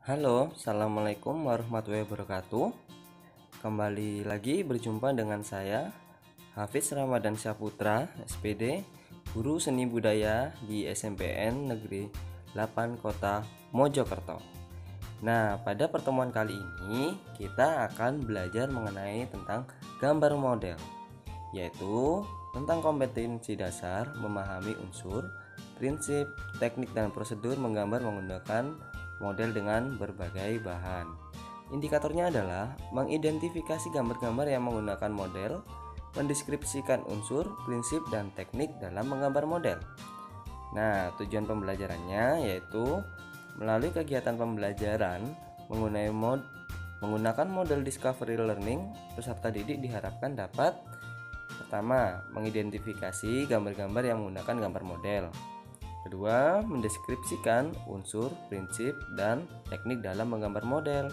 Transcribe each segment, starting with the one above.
Halo, assalamualaikum warahmatullahi wabarakatuh. Kembali lagi berjumpa dengan saya, Hafiz Ramadan Syahputra, SPD, Guru Seni Budaya di SMPN Negeri 8 Kota Mojokerto. Nah, pada pertemuan kali ini kita akan belajar mengenai tentang gambar model, yaitu tentang kompetensi dasar memahami unsur, prinsip, teknik, dan prosedur menggambar menggunakan model dengan berbagai bahan. Indikatornya adalah mengidentifikasi gambar-gambar yang menggunakan model, mendeskripsikan unsur, prinsip, dan teknik dalam menggambar model. Nah, tujuan pembelajarannya yaitu melalui kegiatan pembelajaran menggunakan model discovery learning, peserta didik diharapkan dapat pertama, mengidentifikasi gambar-gambar yang menggunakan gambar model. Kedua, mendeskripsikan unsur, prinsip, dan teknik dalam menggambar model.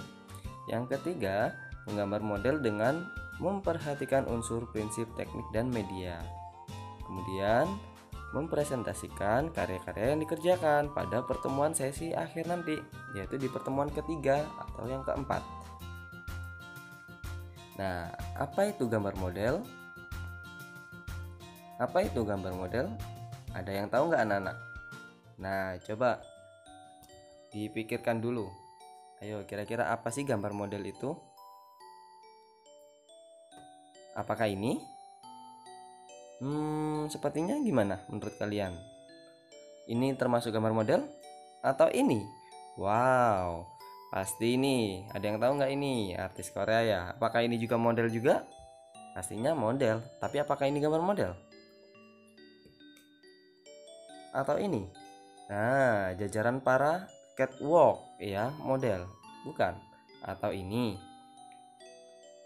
Yang ketiga, menggambar model dengan memperhatikan unsur, prinsip, teknik, dan media. Kemudian, mempresentasikan karya-karya yang dikerjakan pada pertemuan sesi akhir nanti, yaitu di pertemuan ketiga atau yang keempat. Nah, apa itu gambar model? Apa itu gambar model? Ada yang tahu nggak anak-anak? Nah, coba dipikirkan dulu. Ayo, kira-kira apa sih gambar model itu? Apakah ini? Sepertinya gimana menurut kalian? Ini termasuk gambar model? Atau ini? Wow, pasti ini. Ada yang tahu nggak ini? Artis Korea ya. Apakah ini juga model juga? Pastinya model. Tapi apakah ini gambar model? Atau ini? Nah, jajaran para catwalk ya, model. Bukan. Atau ini.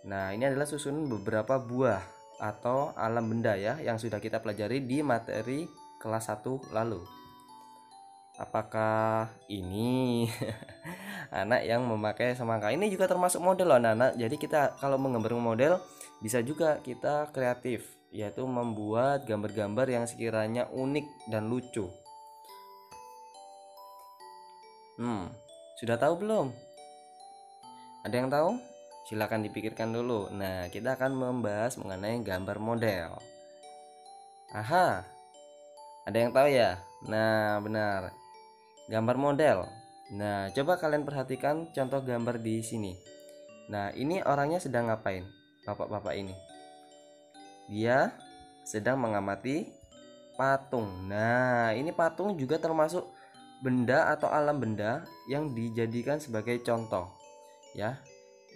Nah, ini adalah susunan beberapa buah atau alam benda ya yang sudah kita pelajari di materi kelas 1 lalu. Apakah ini anak yang memakai semangka? Ini juga termasuk model loh anak-anak. Jadi kita kalau menggambar model bisa juga kita kreatif, yaitu membuat gambar-gambar yang sekiranya unik dan lucu. Sudah tahu belum? Ada yang tahu? Silakan dipikirkan dulu. Nah, kita akan membahas mengenai gambar model. Aha, ada yang tahu ya? Nah, benar. Gambar model. Nah, coba kalian perhatikan contoh gambar di sini. Nah, ini orangnya sedang ngapain? Bapak-bapak ini. Dia sedang mengamati patung. Nah, ini patung juga termasuk benda atau alam benda yang dijadikan sebagai contoh ya.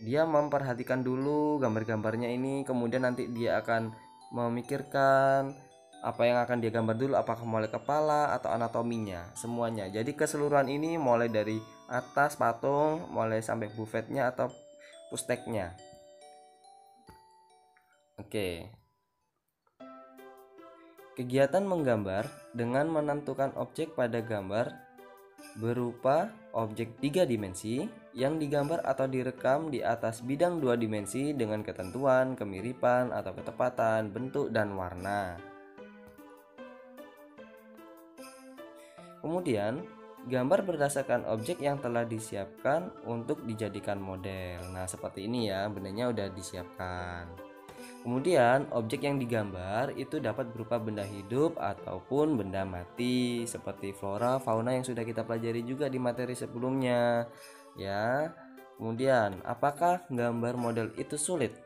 Dia memperhatikan dulu gambar-gambarnya ini, kemudian nanti dia akan memikirkan apa yang akan dia gambar dulu, apakah mulai kepala atau anatominya, semuanya. Jadi keseluruhan ini mulai dari atas patung, mulai sampai bufetnya atau pusteknya. Oke. Kegiatan menggambar dengan menentukan objek pada gambar berupa objek 3 dimensi yang digambar atau direkam di atas bidang 2 dimensi dengan ketentuan, kemiripan atau ketepatan bentuk dan warna. Kemudian, gambar berdasarkan objek yang telah disiapkan untuk dijadikan model. Nah, seperti ini ya, bendanya udah disiapkan. Kemudian objek yang digambar itu dapat berupa benda hidup ataupun benda mati seperti flora, fauna yang sudah kita pelajari juga di materi sebelumnya ya. Kemudian apakah gambar model itu sulit?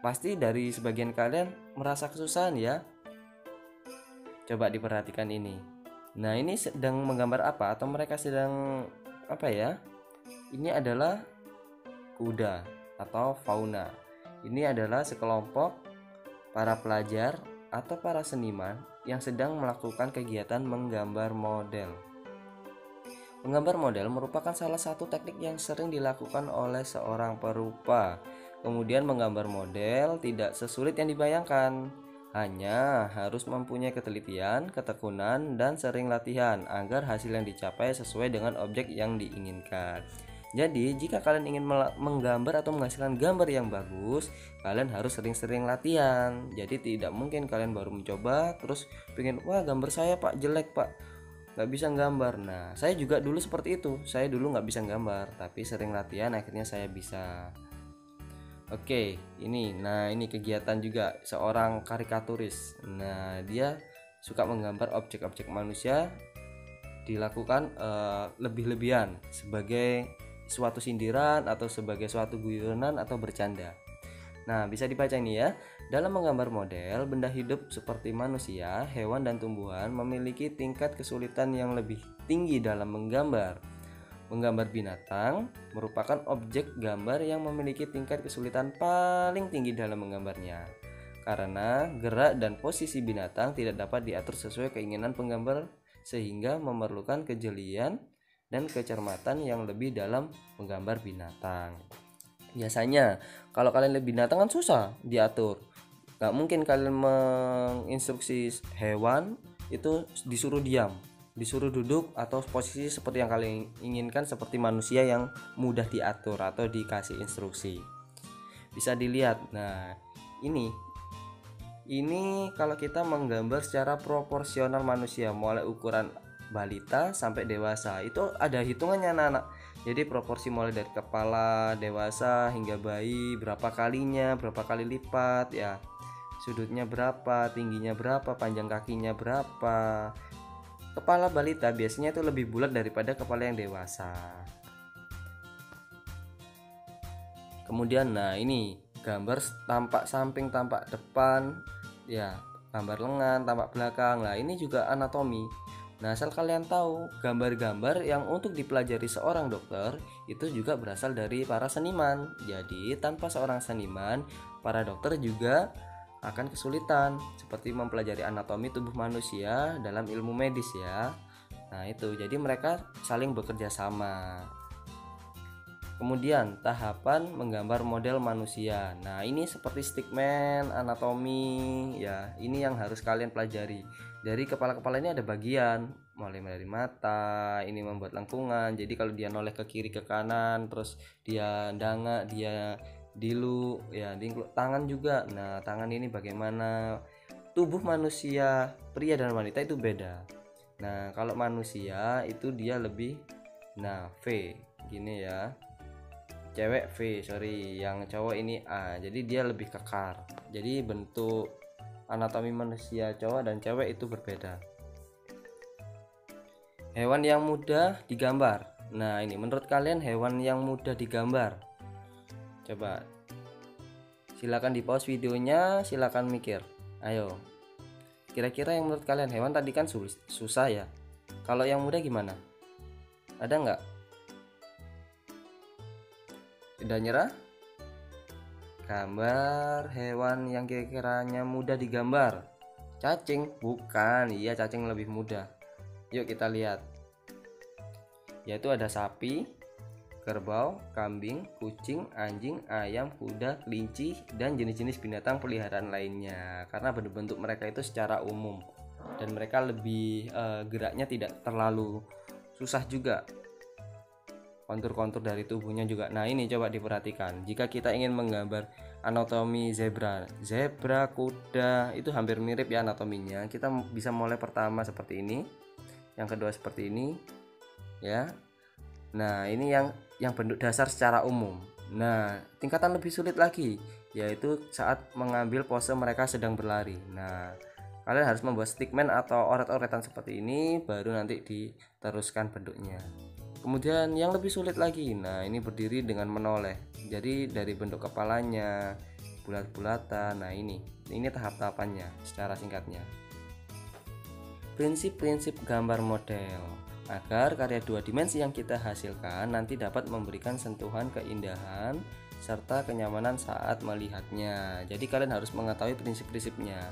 Pasti dari sebagian kalian merasa kesusahan ya. Coba diperhatikan ini. Nah, ini sedang menggambar apa atau mereka sedang apa ya? Ini adalah kuda atau fauna. Ini adalah sekelompok para pelajar atau para seniman yang sedang melakukan kegiatan menggambar model. Menggambar model merupakan salah satu teknik yang sering dilakukan oleh seorang perupa. Kemudian menggambar model tidak sesulit yang dibayangkan. Hanya harus mempunyai ketelitian, ketekunan, dan sering latihan agar hasil yang dicapai sesuai dengan objek yang diinginkan. Jadi, jika kalian ingin menggambar atau menghasilkan gambar yang bagus, kalian harus sering-sering latihan. Jadi tidak mungkin kalian baru mencoba terus pengen, wah gambar saya pak jelek pak, nggak bisa gambar. Nah, saya juga dulu seperti itu. Saya dulu nggak bisa gambar, tapi sering latihan akhirnya saya bisa. Oke, ini kegiatan juga seorang karikaturis. Nah, dia suka menggambar objek-objek manusia, dilakukan lebih-lebihan sebagai suatu sindiran atau sebagai suatu guyonan atau bercanda. Nah, bisa dibaca ini ya. Dalam menggambar model benda hidup seperti manusia, hewan dan tumbuhan memiliki tingkat kesulitan yang lebih tinggi dalam menggambar. Menggambar binatang merupakan objek gambar yang memiliki tingkat kesulitan paling tinggi dalam menggambarnya. Karena gerak dan posisi binatang tidak dapat diatur sesuai keinginan penggambar sehingga memerlukan kejelian dan kecermatan yang lebih dalam menggambar binatang. Biasanya kalau kalian lihat binatang kan susah diatur. Gak mungkin kalian menginstruksi hewan itu disuruh diam, disuruh duduk atau posisi seperti yang kalian inginkan, seperti manusia yang mudah diatur atau dikasih instruksi. Bisa dilihat. Nah, ini kalau kita menggambar secara proporsional manusia mulai ukuran balita sampai dewasa itu ada hitungannya anak-anak. Jadi proporsi mulai dari kepala dewasa hingga bayi, berapa kalinya, berapa kali lipat ya. Sudutnya berapa, tingginya berapa, panjang kakinya berapa. Kepala balita biasanya itu lebih bulat daripada kepala yang dewasa. Kemudian ini gambar tampak samping, tampak depan, ya, gambar lengan, tampak belakang. Nah, ini juga anatomi. Nah, asal kalian tahu, gambar-gambar yang untuk dipelajari seorang dokter itu juga berasal dari para seniman. Jadi, tanpa seorang seniman, para dokter juga akan kesulitan seperti mempelajari anatomi tubuh manusia dalam ilmu medis ya. Nah, itu. Jadi mereka saling bekerja sama. Kemudian tahapan menggambar model manusia. Nah, ini seperti stickman, anatomi ya. Ini yang harus kalian pelajari. Dari kepala-kepala ini ada bagian, mulai dari mata, ini membuat lengkungan. Jadi kalau dia noleh ke kiri ke kanan, terus dia danga, dia dilu ya, tangan juga. Nah, tangan ini bagaimana? Tubuh manusia pria dan wanita itu beda. Nah, kalau manusia itu dia lebih V gini ya. Cewek V, yang cowok ini A. Jadi dia lebih kekar. Jadi bentuk anatomi manusia cowok dan cewek itu berbeda. Hewan yang mudah digambar. Nah, ini menurut kalian hewan yang mudah digambar? Coba silakan di pause videonya, silakan mikir. Ayo. Kira-kira yang menurut kalian hewan tadi kan susah ya. Kalau yang mudah gimana? Ada nggak? Udah nyerah? Gambar hewan yang kira-kiranya mudah digambar. Cacing? Bukan, iya cacing lebih mudah. Yuk kita lihat. Yaitu ada sapi, kerbau, kambing, kucing, anjing, ayam, kuda, kelinci, dan jenis-jenis binatang peliharaan lainnya. Karena bentuk-bentuk mereka itu secara umum dan mereka lebih geraknya tidak terlalu susah juga. Kontur-kontur dari tubuhnya juga. Nah, ini coba diperhatikan. Jika kita ingin menggambar anatomi zebra, kuda, itu hampir mirip ya anatominya. Kita bisa mulai pertama seperti ini, yang kedua seperti ini, ya. Nah, ini yang bentuk dasar secara umum. Nah, tingkatan lebih sulit lagi, yaitu saat mengambil pose mereka sedang berlari. Nah, kalian harus membuat stickman atau oret-oretan seperti ini, baru nanti diteruskan bentuknya. Kemudian yang lebih sulit lagi, nah ini berdiri dengan menoleh. Jadi dari bentuk kepalanya, bulat-bulatan. Nah, ini tahap-tahapannya secara singkatnya. Prinsip-prinsip gambar model. Agar karya dua dimensi yang kita hasilkan nanti dapat memberikan sentuhan keindahan serta kenyamanan saat melihatnya. Jadi kalian harus mengetahui prinsip-prinsipnya.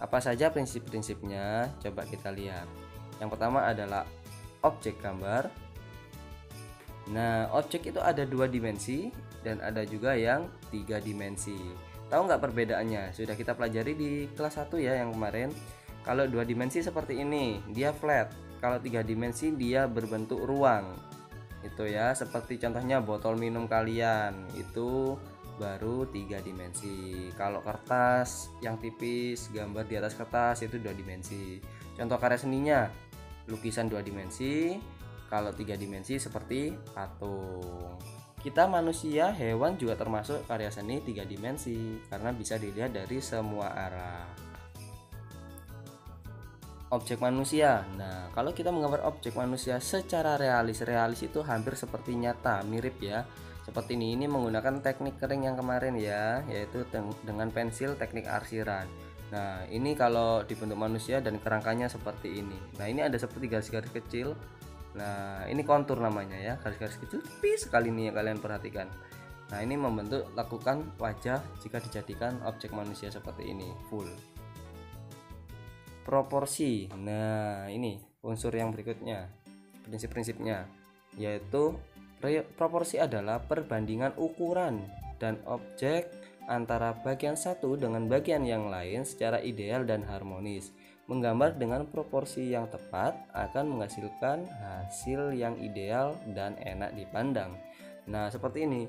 Apa saja prinsip-prinsipnya? Coba kita lihat. Yang pertama adalah objek gambar. Nah, objek itu ada 2 dimensi dan ada juga yang 3 dimensi. Tahu nggak perbedaannya? Sudah kita pelajari di kelas 1 ya yang kemarin. Kalau 2 dimensi seperti ini, dia flat. Kalau 3 dimensi dia berbentuk ruang. Itu ya, seperti contohnya botol minum kalian. Itu baru 3 dimensi. Kalau kertas yang tipis, gambar di atas kertas itu 2 dimensi. Contoh karya seninya, lukisan 2 dimensi, kalau 3 dimensi seperti patung. Kita manusia, hewan juga termasuk karya seni 3 dimensi karena bisa dilihat dari semua arah. Objek manusia. Nah, kalau kita menggambar objek manusia secara realis itu hampir seperti nyata, mirip ya. Seperti ini menggunakan teknik kering yang kemarin ya, yaitu dengan pensil teknik arsiran. Nah, ini kalau dibentuk manusia dan kerangkanya seperti ini. Nah, ini ada seperti garis-garis kecil. Nah, ini kontur namanya ya, garis-garis kecil tipis sekali nih yang kalian perhatikan. Nah, ini membentuk lakukan wajah jika dijadikan objek manusia seperti ini full. Proporsi. Nah, ini unsur yang berikutnya. Prinsip-prinsipnya yaitu proporsi adalah perbandingan ukuran dan objek antara bagian satu dengan bagian yang lain secara ideal dan harmonis. Menggambar dengan proporsi yang tepat akan menghasilkan hasil yang ideal dan enak dipandang. Nah, seperti ini.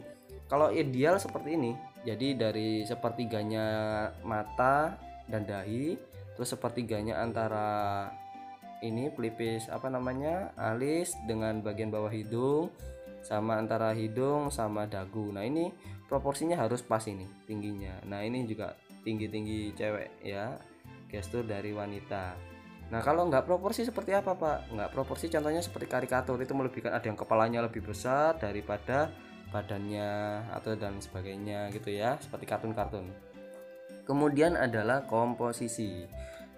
Kalau ideal seperti ini, jadi dari sepertiganya mata dan dahi, terus sepertiganya antara ini pelipis alis dengan bagian bawah hidung, sama antara hidung sama dagu. Nah, ini proporsinya harus pas ini tingginya. Nah, ini juga tinggi-tinggi cewek ya, gestur dari wanita. Nah, kalau nggak proporsi seperti apa Pak? Nggak proporsi contohnya seperti karikatur, itu melebihkan ada yang kepalanya lebih besar daripada badannya atau dan sebagainya gitu ya, seperti kartun-kartun. Kemudian adalah komposisi.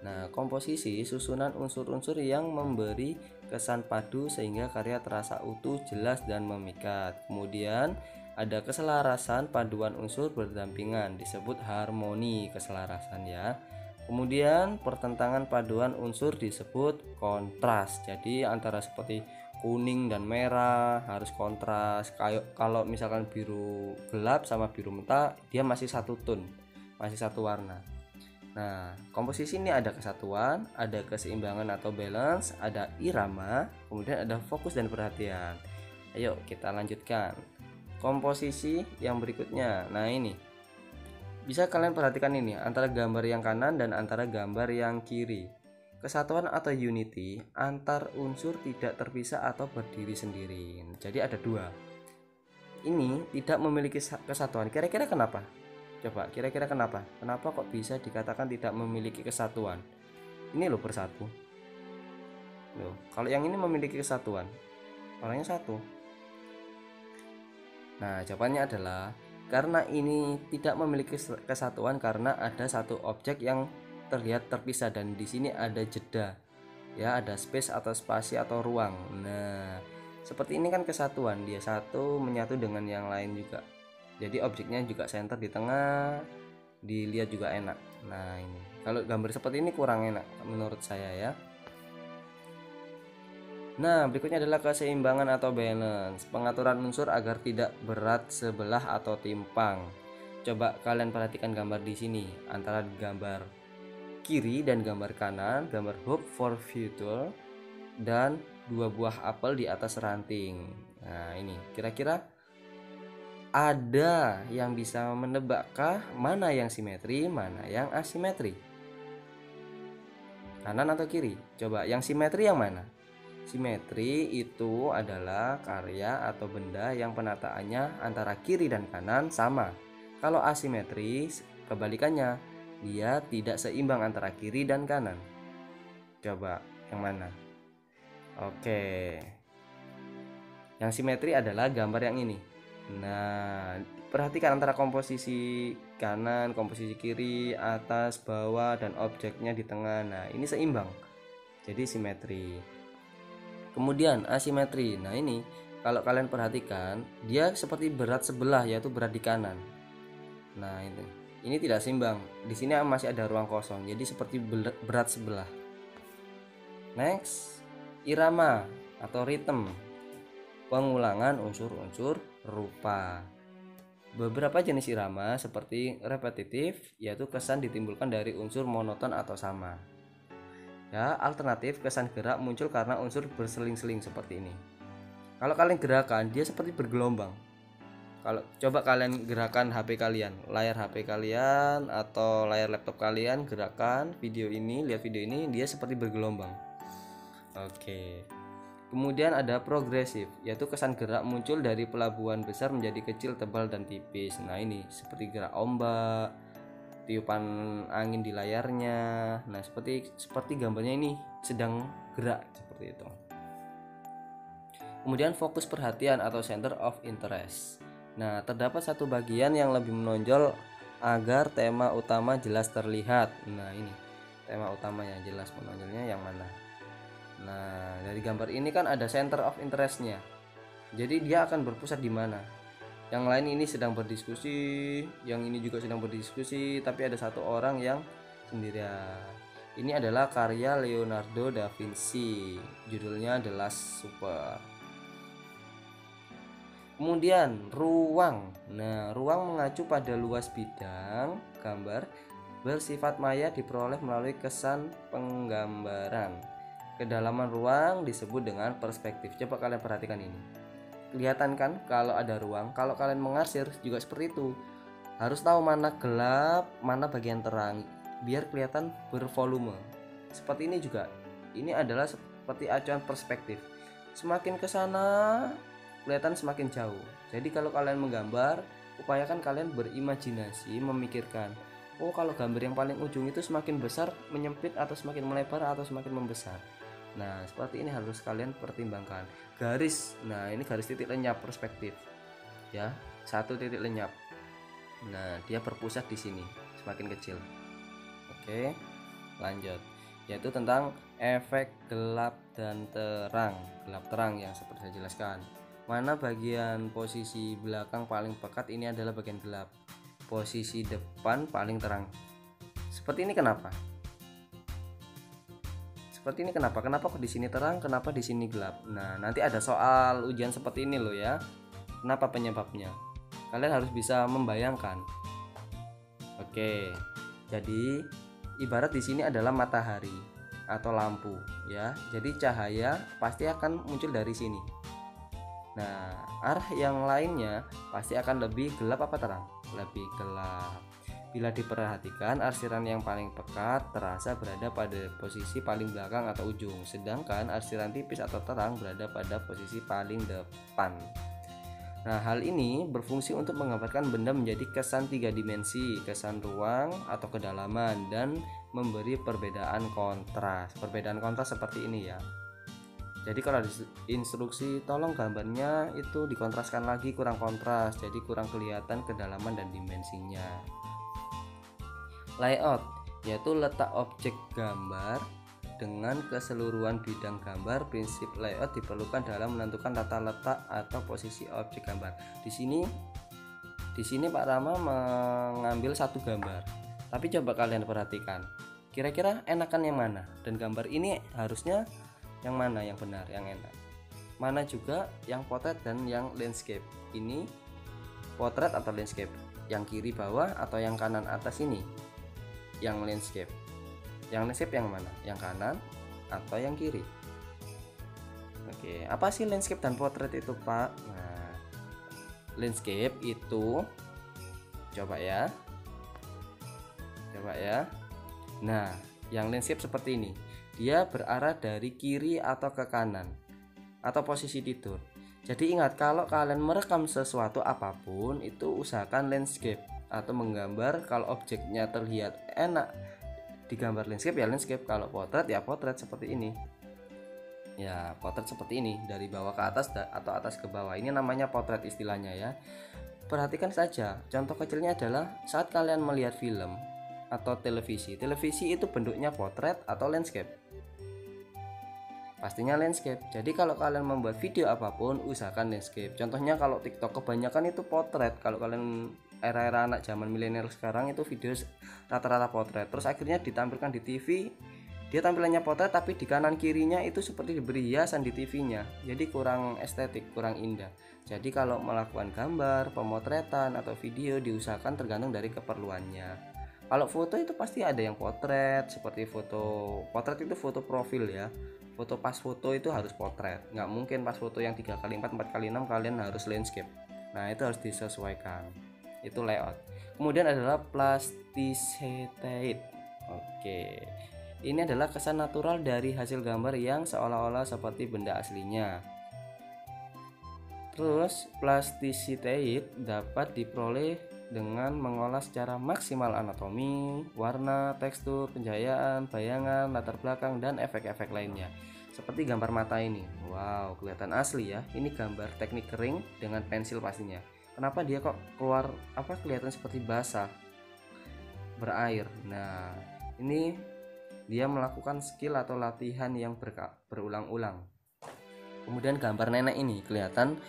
Nah, komposisi susunan unsur-unsur yang memberi kesan padu sehingga karya terasa utuh, jelas dan memikat. Kemudian ada keselarasan paduan unsur berdampingan, disebut harmoni keselarasan ya. Kemudian pertentangan paduan unsur disebut kontras. Jadi antara seperti kuning dan merah harus kontras. Kayak kalau misalkan biru gelap sama biru mentah, dia masih satu tone, masih satu warna. Nah, komposisi ini ada kesatuan, ada keseimbangan atau balance, ada irama, kemudian ada fokus dan perhatian. Ayo kita lanjutkan. Komposisi yang berikutnya. Nah, ini bisa kalian perhatikan ini antara gambar yang kanan dan antara gambar yang kiri. Kesatuan atau unity antar unsur tidak terpisah atau berdiri sendiri. Jadi ada dua. Ini tidak memiliki kesatuan. Kira-kira kenapa? Coba kira-kira kenapa? Kenapa kok bisa dikatakan tidak memiliki kesatuan? Ini loh bersatu. Loh, kalau yang ini memiliki kesatuan, orangnya satu. Nah, jawabannya adalah karena ini tidak memiliki kesatuan karena ada satu objek yang terlihat terpisah dan di sini ada jeda. Ya, ada space atau spasi atau ruang. Nah, seperti ini kan kesatuan, dia satu menyatu dengan yang lain juga. Jadi objeknya juga center di tengah, dilihat juga enak. Nah, ini kalau gambar seperti ini kurang enak menurut saya ya. Nah, berikutnya adalah keseimbangan atau balance, pengaturan unsur agar tidak berat sebelah atau timpang. Coba kalian perhatikan gambar di sini antara gambar kiri dan gambar kanan, gambar hope for future dan dua buah apel di atas ranting. Nah, ini kira-kira ada yang bisa menebakkah mana yang simetri, mana yang asimetri? Kanan atau kiri? Coba yang simetri yang mana? Simetri itu adalah karya atau benda yang penataannya antara kiri dan kanan sama. Kalau asimetri kebalikannya, dia tidak seimbang antara kiri dan kanan. Coba yang mana? Oke. Yang simetri adalah gambar yang ini. Nah, perhatikan antara komposisi kanan, komposisi kiri, atas, bawah, dan objeknya di tengah. Nah, ini seimbang, jadi simetri. Kemudian asimetri. Nah, ini kalau kalian perhatikan, dia seperti berat sebelah, yaitu berat di kanan. Nah, ini tidak seimbang. Di sini masih ada ruang kosong, jadi seperti berat sebelah. Next, irama atau ritme, pengulangan unsur-unsur rupa. Beberapa jenis irama seperti repetitif, yaitu kesan ditimbulkan dari unsur monoton atau sama. Ya, alternatif kesan gerak muncul karena unsur berseling-seling seperti ini. Kalau kalian gerakan, dia seperti bergelombang. Kalau coba kalian gerakan HP kalian, layar HP kalian atau layar laptop kalian, gerakan video ini, lihat video ini, dia seperti bergelombang. Oke. Kemudian ada progresif, yaitu kesan gerak muncul dari pelabuhan besar menjadi kecil, tebal, dan tipis. Nah ini seperti gerak ombak, tiupan angin di layarnya. Nah seperti gambarnya ini sedang gerak seperti itu. Kemudian fokus perhatian atau center of interest. Nah terdapat satu bagian yang lebih menonjol agar tema utama jelas terlihat. Nah ini tema utamanya jelas menonjolnya yang mana. Nah dari gambar ini kan ada center of interestnya, jadi dia akan berpusat di mana. Yang lain ini sedang berdiskusi, yang ini juga sedang berdiskusi, tapi ada satu orang yang sendirian. Ini adalah karya Leonardo da Vinci, judulnya The Last Supper. Kemudian ruang. Nah ruang mengacu pada luas bidang gambar bersifat maya diperoleh melalui kesan penggambaran. Kedalaman ruang disebut dengan perspektif. Coba kalian perhatikan ini. Kelihatan kan kalau ada ruang. Kalau kalian mengarsir juga seperti itu. Harus tahu mana gelap, mana bagian terang, biar kelihatan bervolume. Seperti ini juga. Ini adalah seperti acuan perspektif. Semakin ke sana kelihatan semakin jauh. Jadi kalau kalian menggambar, upayakan kalian berimajinasi, memikirkan, oh kalau gambar yang paling ujung itu semakin besar menyempit atau semakin melebar atau semakin membesar. Nah seperti ini harus kalian pertimbangkan. Garis, nah ini garis titik lenyap perspektif ya, satu titik lenyap. Nah dia berpusat di sini, semakin kecil. Oke lanjut, yaitu tentang efek gelap dan terang. Gelap terang yang seperti saya jelaskan. Mana bagian posisi belakang paling pekat, ini adalah bagian gelap. Posisi depan paling terang. Seperti ini kenapa? Seperti ini kenapa? Kenapa kok di sini terang, kenapa di sini gelap? Nah, nanti ada soal ujian seperti ini loh ya. Kenapa penyebabnya? Kalian harus bisa membayangkan. Oke. Jadi, ibarat di sini adalah matahari atau lampu ya. Jadi cahaya pasti akan muncul dari sini. Nah, arah yang lainnya pasti akan lebih gelap apa terang? Lebih gelap. Bila diperhatikan, arsiran yang paling pekat terasa berada pada posisi paling belakang atau ujung, sedangkan arsiran tipis atau terang berada pada posisi paling depan. Nah, hal ini berfungsi untuk menggambarkan benda menjadi kesan 3 dimensi, kesan ruang atau kedalaman, dan memberi perbedaan kontras. Perbedaan kontras seperti ini ya. Jadi kalau di instruksi tolong gambarnya itu dikontraskan lagi, kurang kontras, jadi kurang kelihatan kedalaman dan dimensinya. Layout, yaitu letak objek gambar dengan keseluruhan bidang gambar. Prinsip layout diperlukan dalam menentukan tata letak atau posisi objek gambar. Di sini Pak Rama mengambil satu gambar. Tapi coba kalian perhatikan, kira-kira enakan yang mana? Dan gambar ini harusnya yang mana yang benar, yang enak? Mana juga yang potret dan yang landscape? Ini potret atau landscape? Yang kiri bawah atau yang kanan atas ini? Yang landscape. Yang landscape yang mana? Yang kanan atau yang kiri? Oke, apa sih landscape dan potret itu, Pak? Nah, landscape itu coba ya. Nah, yang landscape seperti ini. Dia berarah dari kiri atau ke kanan atau posisi tidur. Jadi ingat, kalau kalian merekam sesuatu apapun itu usahakan landscape atau menggambar. Kalau objeknya terlihat enak digambar landscape ya landscape, kalau potret ya potret seperti ini. Ya, potret seperti ini dari bawah ke atas atau atas ke bawah. Ini namanya potret istilahnya ya. Perhatikan saja, contoh kecilnya adalah saat kalian melihat film atau televisi. Televisi itu bentuknya potret atau landscape? Pastinya landscape. Jadi kalau kalian membuat video apapun usahakan landscape. Contohnya kalau TikTok kebanyakan itu potret. Kalau kalian era-era anak zaman milenial sekarang itu video rata-rata potret. Terus akhirnya ditampilkan di TV, dia tampilannya potret tapi di kanan kirinya itu seperti diberi hiasan di TV-nya. Jadi kurang estetik, kurang indah. Jadi kalau melakukan gambar, pemotretan atau video diusahakan tergantung dari keperluannya. Kalau foto itu pasti ada yang potret, seperti potret itu foto profil ya. Foto pas foto itu harus potret, nggak mungkin pas foto yang 3x4 4x6 kalian harus landscape. Nah itu harus disesuaikan, itu layout. Kemudian adalah plasticity. Oke, Ini adalah kesan natural dari hasil gambar yang seolah-olah seperti benda aslinya. Terus plasticity dapat diperoleh dengan mengolah secara maksimal anatomi, warna, tekstur, pencahayaan, bayangan, latar belakang, dan efek-efek lainnya. Seperti gambar mata ini. Wow, kelihatan asli ya. Ini gambar teknik kering dengan pensil pastinya. Kenapa dia kok keluar kelihatan seperti basah, berair. Nah, ini dia melakukan skill atau latihan yang berulang-ulang. Kemudian gambar nenek ini kelihatan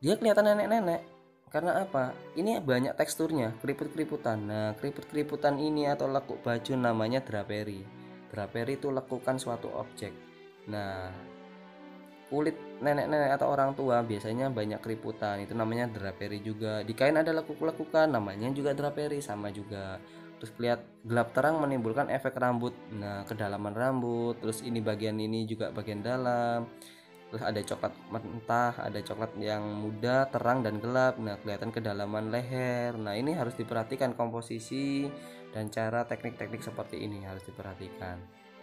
nenek-nenek. Karena apa? Ini banyak teksturnya, keriput-keriputan. Nah, keriput-keriputan ini atau lekuk baju namanya draperi. Draperi itu lekukan suatu objek. Nah, kulit nenek-nenek atau orang tua biasanya banyak keriputan, itu namanya draperi juga. Di kain ada lekuk-lekukan, namanya juga draperi, sama juga. Terus lihat gelap terang menimbulkan efek rambut. Nah, kedalaman rambut, terus ini bagian ini juga bagian dalam. Terus ada coklat mentah, ada coklat yang muda, terang dan gelap. Nah, kelihatan kedalaman leher. Nah, ini harus diperhatikan komposisi dan cara teknik-teknik seperti ini harus diperhatikan.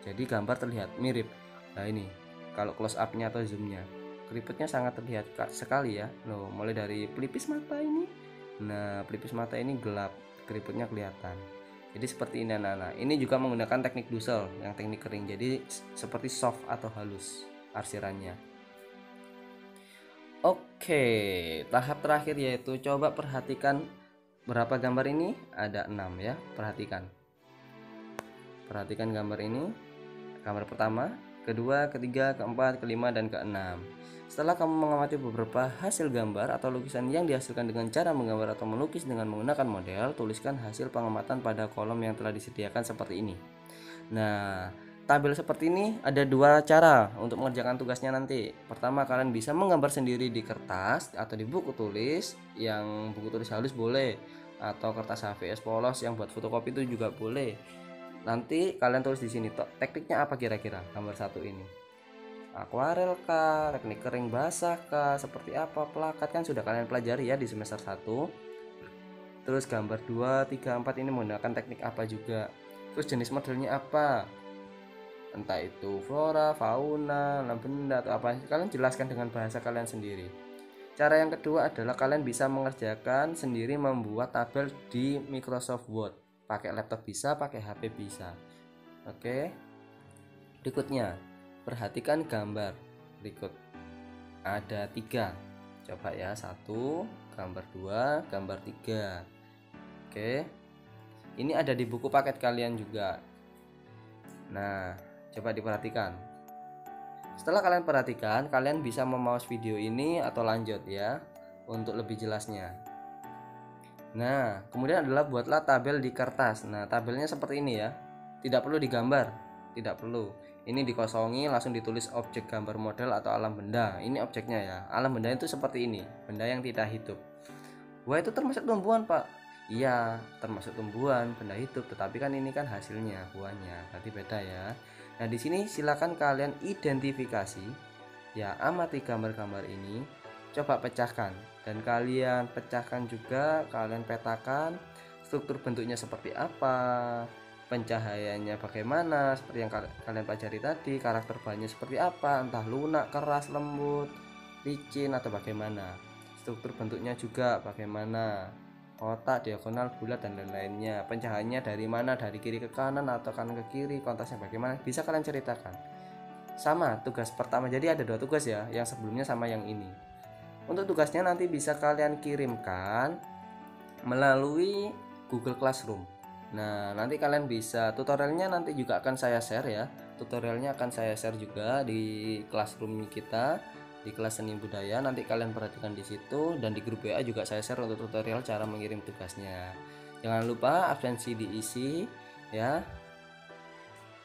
Jadi gambar terlihat mirip. Nah, ini kalau close up-nya atau zoom-nya, keriputnya sangat terlihat sekali ya. Loh, mulai dari pelipis mata ini. Nah, pelipis mata ini gelap, keriputnya kelihatan. Jadi seperti ini anak-anak. Ini juga menggunakan teknik Dussel yang teknik kering. Jadi seperti soft atau halus arsirannya. Oke, tahap terakhir yaitu coba perhatikan berapa gambar ini, ada 6 ya. Perhatikan gambar ini. Gambar pertama, kedua, ketiga, keempat, kelima, dan keenam. Setelah kamu mengamati beberapa hasil gambar atau lukisan yang dihasilkan dengan cara menggambar atau melukis dengan menggunakan model, tuliskan hasil pengamatan pada kolom yang telah disediakan seperti ini. Nah, tabel seperti ini ada dua cara untuk mengerjakan tugasnya nanti. Pertama, kalian bisa menggambar sendiri di kertas atau di buku tulis, yang buku tulis halus boleh, atau kertas HVS polos yang buat fotokopi itu juga boleh. Nanti kalian tulis di sini tekniknya apa kira-kira gambar satu ini. Akuarel kah, teknik kering basah kah, seperti apa, plakat kan sudah kalian pelajari ya di semester 1. Terus gambar 2, 3, 4 ini menggunakan teknik apa juga. Terus jenis modelnya apa, entah itu flora, fauna, benda atau apa, kalian jelaskan dengan bahasa kalian sendiri. Cara yang kedua adalah kalian bisa mengerjakan sendiri, membuat tabel di Microsoft Word. Pakai laptop bisa, pakai HP bisa. Oke. Berikutnya, perhatikan gambar berikut. Ada 3. Coba ya, 1, gambar 2, gambar 3. Oke. Ini ada di buku paket kalian juga. Nah, coba diperhatikan. Setelah kalian perhatikan, kalian bisa memouse video ini atau lanjut ya untuk lebih jelasnya. Nah, kemudian adalah buatlah tabel di kertas. Nah, tabelnya seperti ini ya. Tidak perlu digambar, tidak perlu. Ini dikosongi, langsung ditulis objek gambar model atau alam benda. Ini objeknya ya. Alam benda itu seperti ini, benda yang tidak hidup. Wah, itu termasuk tumbuhan, Pak. Iya, termasuk tumbuhan, benda hidup, tetapi kan ini kan hasilnya, buahnya. Berarti beda ya. Nah, di sini silakan kalian identifikasi. Ya, amati gambar-gambar ini, coba pecahkan, dan kalian pecahkan juga, kalian petakan struktur bentuknya seperti apa, pencahayaannya bagaimana, seperti yang kalian pelajari tadi, karakter bahannya seperti apa, entah lunak, keras, lembut, licin atau bagaimana, struktur bentuknya juga bagaimana, kotak, diagonal, bulat dan lain-lainnya, pencahayaannya dari mana, dari kiri ke kanan atau kanan ke kiri, kontrasnya bagaimana, bisa kalian ceritakan. Sama tugas pertama, jadi ada 2 tugas ya, yang sebelumnya sama yang ini. Untuk tugasnya nanti bisa kalian kirimkan melalui Google Classroom. Nah, nanti kalian bisa, tutorialnya nanti juga akan saya share ya. Tutorialnya akan saya share juga di Classroom kita, di kelas seni budaya. Nanti kalian perhatikan di situ, dan di grup WA juga saya share untuk tutorial cara mengirim tugasnya. Jangan lupa absensi diisi ya.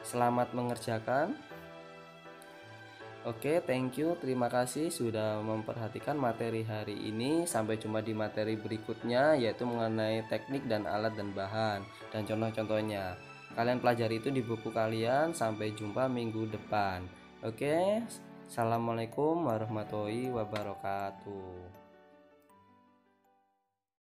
Selamat mengerjakan. Oke, thank you. Terima kasih sudah memperhatikan materi hari ini. Sampai jumpa di materi berikutnya, yaitu mengenai teknik dan alat dan bahan dan contoh-contohnya. Kalian pelajari itu di buku kalian. Sampai jumpa minggu depan. Oke, assalamualaikum warahmatullahi wabarakatuh.